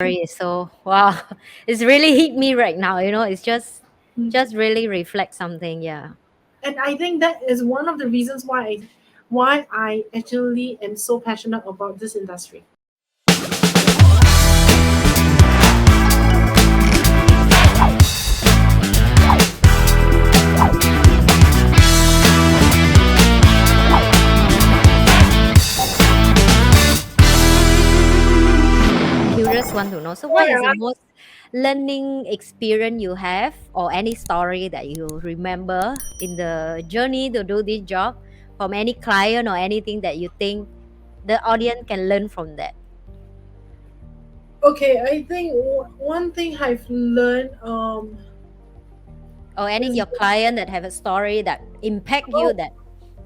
Story. So wow, it's really hit me right now. It's just really reflect something. Yeah. And I think that is one of the reasons why I actually am so passionate about this industry. Curious one to know. So, Oh what is the yeah. most learning experience you have, or any story that you remember in the journey to do this job, from any client or anything that you think the audience can learn from that, Okay, I think one thing I've learned or any is your client that have a story that impact you, oh that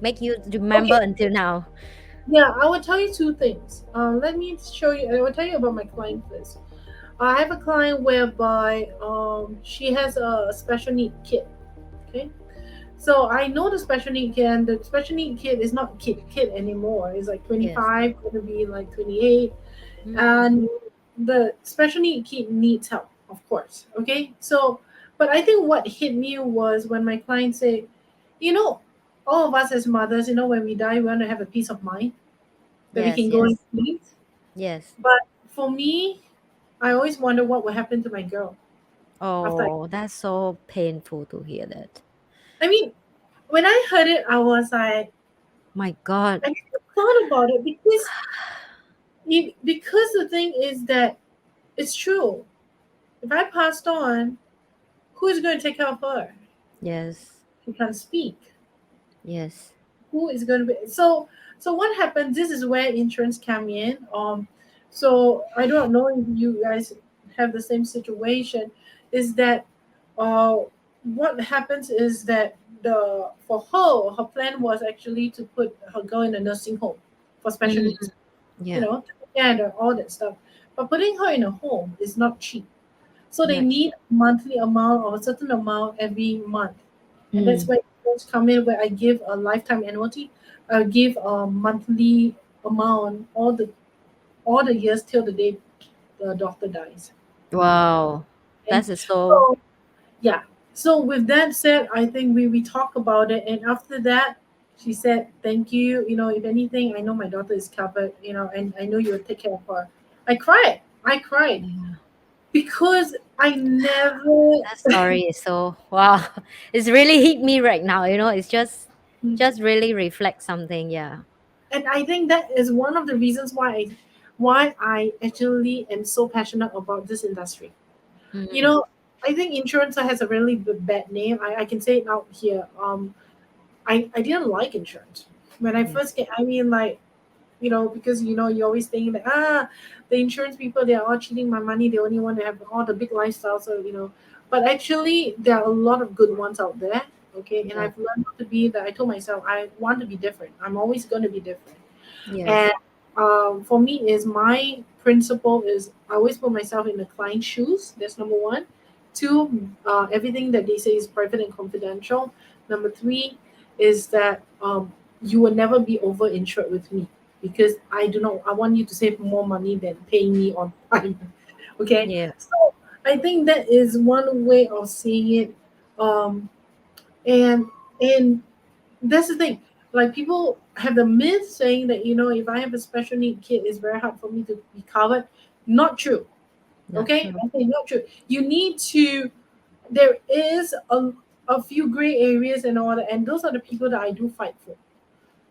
make you remember okay, until now. yeah, I will tell you two things. Let me show you. I will tell you about my client first. I have a client whereby she has a special need kid. Okay, so I know the special need kid, and the special need kid is not kid anymore. It's like Yes. 25, going to be like 28, Mm. and the special need kid needs help, of course. Okay, so but I think what hit me was when my client said, you know, all of us as mothers, when we die, we want to have a peace of mind that we Yes. can go in Yes. peace. Yes. But for me, I always wonder what will happen to my girl after. Oh, that's so painful to hear that. I mean, when I heard it, I was like, My God. I thought about it because the thing is that it's true. If I passed on, who is going to take care of her? Yes. She can't speak. Yes. Who is going to be so what happens, this is where insurance come in. So I don't know if you guys have the same situation, is that uh what happens is that the for her plan was actually to put her girl in a nursing home for special Mm. needs, Yeah. and all that stuff. But putting her in a home is not cheap, so they Not need cheap. a monthly amount or a certain amount every month. And that's Mm. where insurance come in, where I give a lifetime annuity. I give a monthly amount all the years till the day the doctor dies. Wow. And That is so. so yeah. So with that said, I think we talk about it, and after that, she said, "Thank you. If anything, I know my daughter is covered. And I know you'll take care of her." I cried. I cried Yeah. because I never. That story is so wow. It's really hit me right now. It's just really reflect something. Yeah. And I think that is one of the reasons why I actually am so passionate about this industry. You Mm. know, I think insurance has a really bad name. I can say it out here. I didn't like insurance when I Yes. first came. I mean, like, because you always think that the insurance people, they are all cheating my money. They only want to have all the big lifestyles. So. But actually, there are a lot of good ones out there. Okay, and Yeah. I've learned to be that. I told myself I want to be different. I'm always going to be different. Yes. And for me, is my principle is I always put myself in the client's shoes. That's number one. Two, everything that they say is private and confidential. Number three is that you will never be over insured with me because I do not. I want you to save more money than paying me on time. Okay, Yeah. so I think that is one way of seeing it. Um, and and that's the thing. Like, people have the myth saying that if I have a special need kid, it's very hard for me to be covered. Not true. Not Okay, true. I say not true. You need to. There is a few gray areas and all that, and those are the people that I do fight for.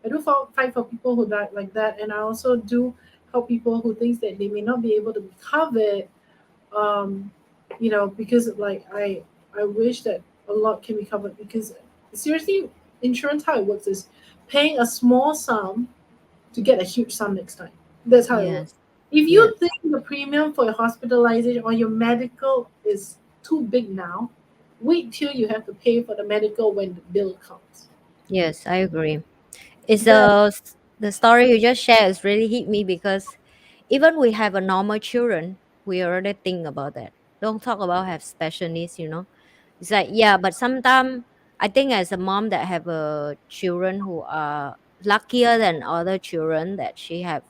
I do fight for people who die like that, and I also do help people who thinks that they may not be able to be covered. Um, because like I wish that a lot can be covered because seriously, insurance, how it works is paying a small sum to get a huge sum next time. That's how it works. Yes. If Yes. you think the premium for your hospitalization or your medical is too big now, wait till you have to pay for the medical when the bill comes. Yes. I agree. It's That the story you just shared is really hit me because even we have a normal children, we already think about that. Don't talk about have special needs. It's like, yeah, but sometimes I think as a mom that have children who are luckier than other children that she have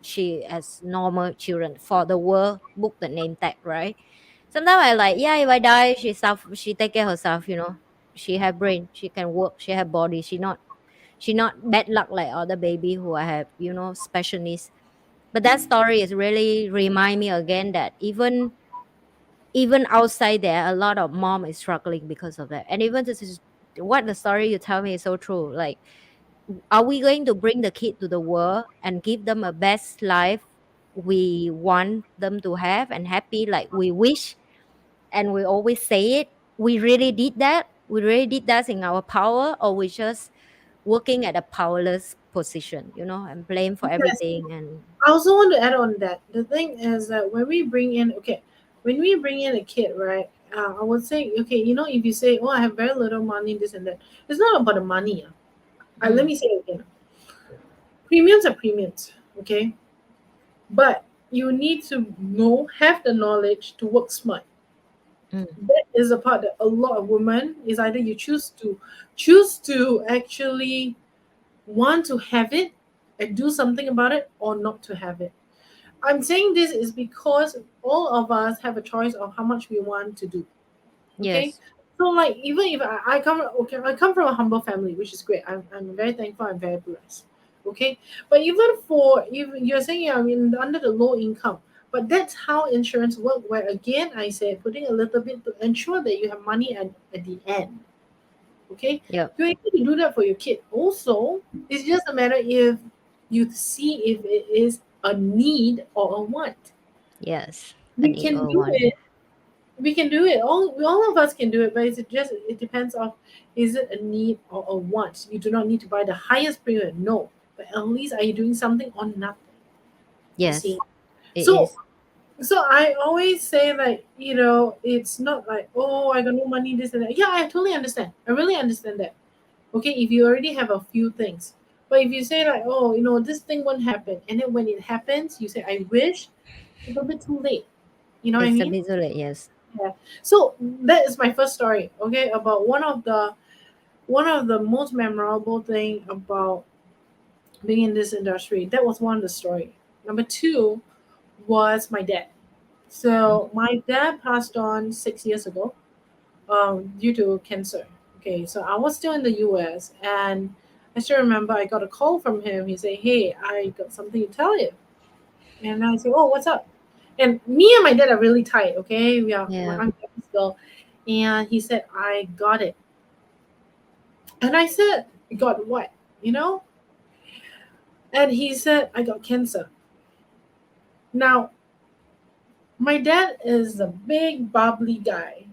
she has normal children for the world book the name tag, right? Sometimes I like, yeah, if I die, she take care herself, she have brain, she can work, she have body, she not bad luck like other baby who have, special needs. But that story is really remind me again that even outside there, a lot of mom is struggling because of that. And even this is what the story you tell me is so true. Like, are we going to bring the kid to the world and give them a best life we want them to have and happy like we wish, and we always say it? We really did that? We really did that in our power, or we just working at a powerless position, and blame for Yes. everything? And I also want to add on that. The thing is that when we bring in a kid, right? I would say, okay, if you say, oh, I have very little money, this and that, it's not about the money. Let mm, me say it again. Premiums are premiums, okay? But you need to have the knowledge to work smart. mm, That is a part that a lot of women is either you choose to actually want to have it and do something about it, or not to have it. I'm saying this is because all of us have a choice of how much we want to do. Okay, yes, so like even if I come from a humble family, which is great. I'm very thankful. I'm very blessed. Okay, but even for if you're saying, yeah, I mean under the low income, but that's how insurance work. Where again, I said putting a little bit to ensure that you have money at the end. Okay, yep, you're able to do that for your kid. Also, it's just a matter if you see if it is a need or a want. yes, a We need can or do one. it. We can do it. All of us can do it, but it depends on, is it a need or a want. You do not need to buy the highest premium. No, but at least are you doing something or nothing? You see. Yes, it So is. so I always say like, it's not like, oh, I got no money, this and that. Yeah, I totally understand. I really understand that. Okay, if you already have a few things. But if you say like, oh, this thing won't happen, and then when it happens, you say, I wish, it's a bit too late. You know what I It's a mean? bit too late, yes. Yeah. So that is my first story. Okay, about one of the most memorable thing about being in this industry. That was one of the story. Number two was my dad. Mm. So my dad passed on 6 years ago, due to cancer. Okay, so I was still in the U.S. and I still remember I got a call from him. He said, "Hey, I got something to tell you." And I said, "Oh, what's up?" And me and my dad are really tight. Okay, Yeah. I'm Gabby's girl, and he said, "I got it." And I said, "Got what?" You know? And he said, "I got cancer." Now, my dad is a big bubbly guy,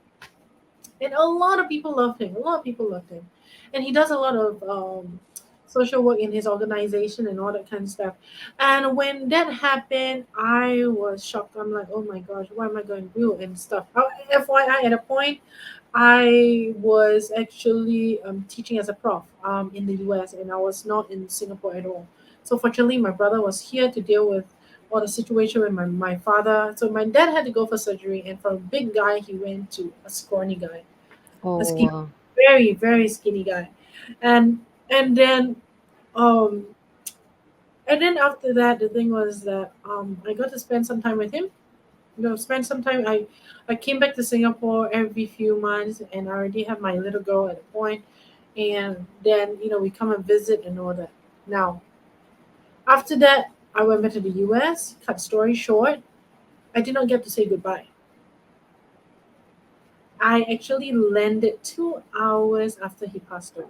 and a lot of people love him. A lot of people love him, and he does a lot of social work in his organization and all that kind of stuff. And when that happened, I was shocked. I'm like, oh my gosh, what am I going to do and stuff. FYI, at a point, I was actually teaching as a prof in the US, and I was not in Singapore at all. So fortunately, my brother was here to deal with all the situation with my father. So my dad had to go for surgery, and from a big guy, he went to a scrawny guy, a Oh, skinny, very very skinny guy, and and then um and then after that, the thing was that I got to spend some time with him. Spend some time. I came back to Singapore every few months, and I already have my little girl at a point, and then we come and visit and all that. Now after that, I went back to the US. Cut story short, I did not get to say goodbye. I actually landed 2 hours after he passed away.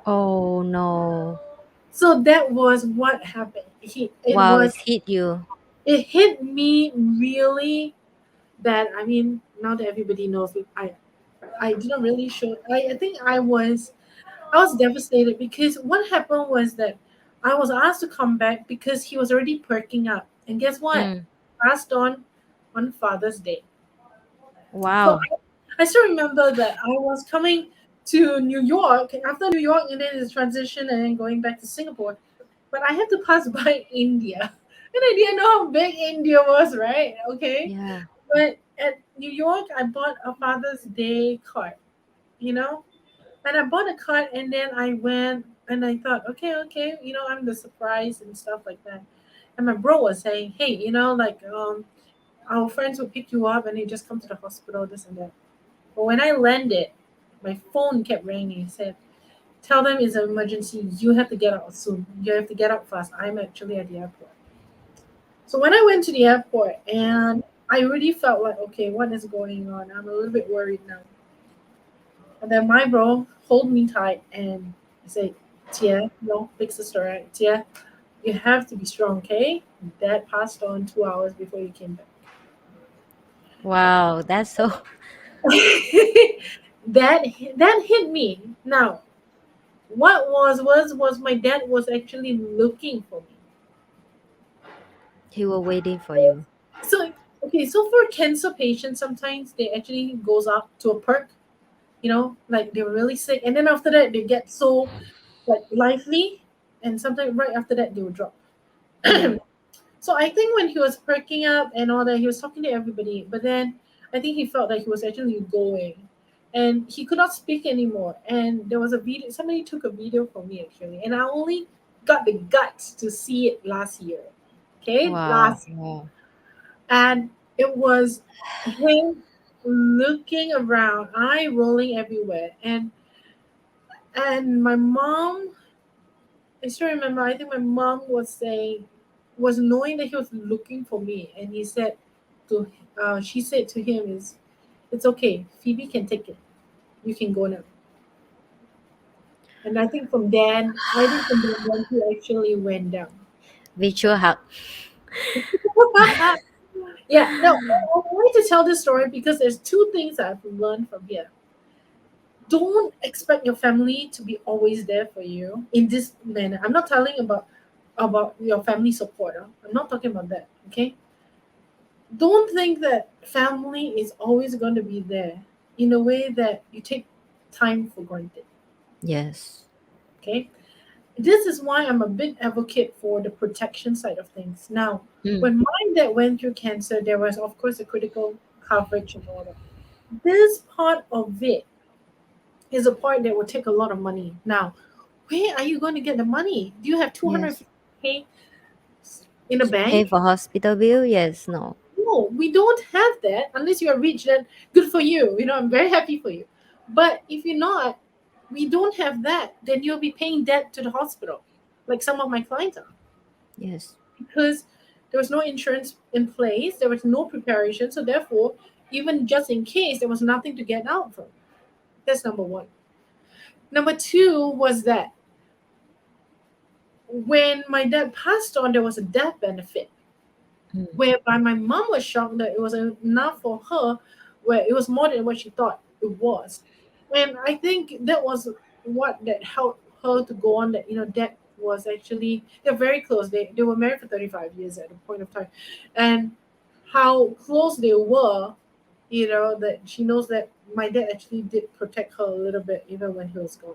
oh no. So that was what happened. Wow, it's hit you. It hit me really bad. I mean, now that everybody knows it, I didn't really show. I think I was devastated because what happened was that I was asked to come back because he was already perking up, and guess what? Mm. Passed on Father's Day. So Wow. I still remember that I was coming to New York, and after New York, and then his transition, and then going back to Singapore. But I had to pass by India, and I didn't know how big India was, right? Okay, Yeah. but at New York, I bought a Father's Day card, you know, and I bought a card, and then I went and I thought, okay, I'm the surprise and stuff like that. And my bro was saying, hey, like our friends will pick you up and they just come to the hospital, this and that. But when I landed, my phone kept ringing. It said, tell them it's an emergency. You have to get out soon. You have to get out fast. I'm actually at the airport. So when I went to the airport and I really felt like, okay, what is going on? I'm a little bit worried now. And then my bro hold me tight and say, Tia, big sister, right? Tia, you have to be strong, okay? Dad passed on 2 hours before you came back. Wow, that's so. that that hit me. Now, what was my dad was actually looking for me. He was waiting for you. So okay, so for cancer patients, sometimes they actually goes up to a perk, like they were really sick, and then after that they get so like lively, and sometimes right after that they will drop. Mm. So I think when he was perking up and all that, he was talking to everybody, but then I think he felt that he was actually going. And he could not speak anymore. And there was a video, somebody took a video for me actually. And I only got the guts to see it last year. Okay, Wow. last year. Wow. And it was him looking around, eye rolling everywhere. And my mom, I still remember, I think my mom was knowing that he was looking for me, and she said to him, it's okay, Phoebe can take it. You can go now. And I think from then he actually went down. Virtual hug. Yeah, no, I wanted to tell this story because there's two things I've learned from here. Don't expect your family to be always there for you in this manner. I'm not telling about your family support. I'm not talking about that. Okay, don't think that family is always going to be there in a way that you take time for granted. Yes. Okay, this is why I'm a big advocate for the protection side of things. Now, Mm. when my dad went through cancer, there was of course a critical coverage and all that. This part of it is a part that will take a lot of money. Now, where are you going to get the money? Do you have Yes. 250K in the Pay bank? for hospital bill? Yes. No. No, we don't have that unless you're rich. Then good for you. I'm very happy for you. But if you're not, we don't have that. Then you'll be paying debt to the hospital, like some of my clients are, Yes. because there was no insurance in place. There was no preparation. So therefore, even just in case, there was nothing to get out from. That's number one. Number two was that when my dad passed on, there was a death benefit Mm. whereby my mom was shocked that it was enough for her, where it was more than what she thought it was. And I think that was what that helped her to go on, that that was actually, they're very close. They were married for 35 years at a point of time. And how close they were, that she knows that my dad actually did protect her a little bit even when he was gone.